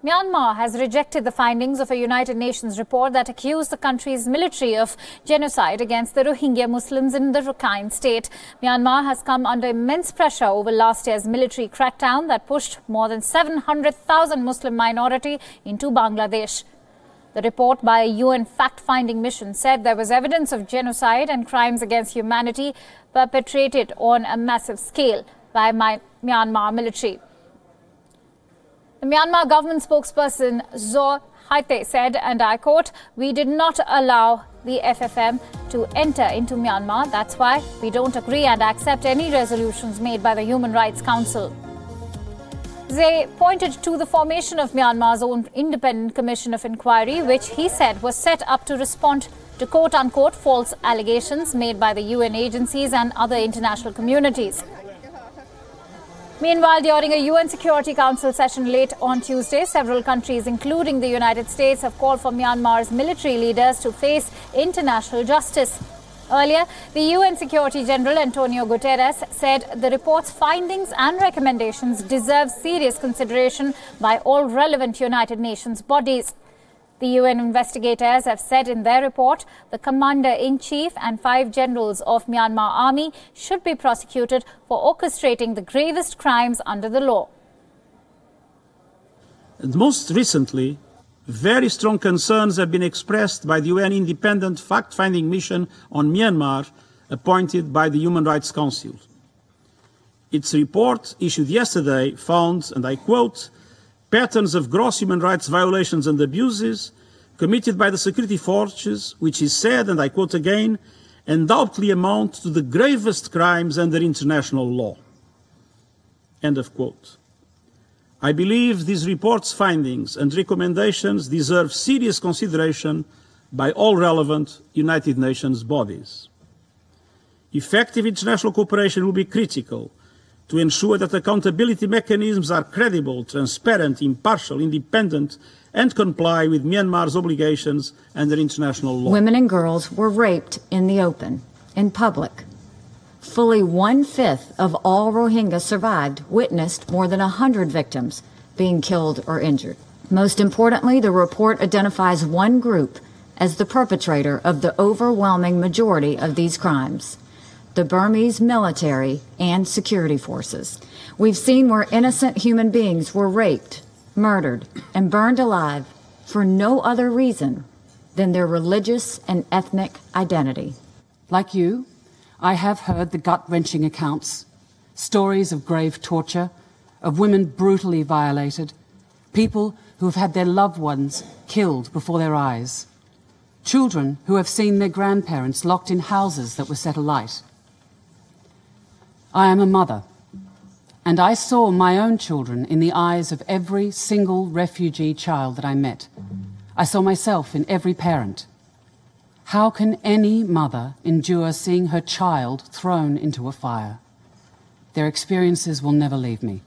Myanmar has rejected the findings of a United Nations report that accused the country's military of genocide against the Rohingya Muslims in the Rakhine state. Myanmar has come under immense pressure over last year's military crackdown that pushed more than 700,000 Muslim minority into Bangladesh. The report by a UN fact-finding mission said there was evidence of genocide and crimes against humanity perpetrated on a massive scale by Myanmar military. The Myanmar government spokesperson Zor Haite said, and I quote, "We did not allow the FFM to enter into Myanmar. That's why we don't agree and accept any resolutions made by the Human Rights Council." They pointed to the formation of Myanmar's own independent commission of inquiry, which he said was set up to respond to quote-unquote false allegations made by the UN agencies and other international communities. Meanwhile, during a UN Security Council session late on Tuesday, several countries, including the United States, have called for Myanmar's military leaders to face international justice. Earlier, the UN Secretary General Antonio Guterres said the report's findings and recommendations deserve serious consideration by all relevant United Nations bodies. The UN investigators have said in their report the Commander-in-Chief and 5 generals of Myanmar Army should be prosecuted for orchestrating the gravest crimes under the law. And most recently, very strong concerns have been expressed by the UN independent fact-finding mission on Myanmar appointed by the Human Rights Council. Its report issued yesterday found, and I quote, "patterns of gross human rights violations and abuses committed by the security forces, which is said, and I quote again, undoubtedly amount to the gravest crimes under international law." End of quote. I believe this report's findings and recommendations deserve serious consideration by all relevant United Nations bodies. Effective international cooperation will be critical to ensure that accountability mechanisms are credible, transparent, impartial, independent, and comply with Myanmar's obligations under international law. Women and girls were raped in the open, in public. Fully 1/5 of all Rohingya survived witnessed more than 100 victims being killed or injured. Most importantly, the report identifies one group as the perpetrator of the overwhelming majority of these crimes: the Burmese military and security forces. We've seen where innocent human beings were raped, murdered, and burned alive for no other reason than their religious and ethnic identity. Like you, I have heard the gut-wrenching accounts, stories of grave torture, of women brutally violated, people who have had their loved ones killed before their eyes, children who have seen their grandparents locked in houses that were set alight. I am a mother, and I saw my own children in the eyes of every single refugee child that I met. I saw myself in every parent. How can any mother endure seeing her child thrown into a fire? Their experiences will never leave me.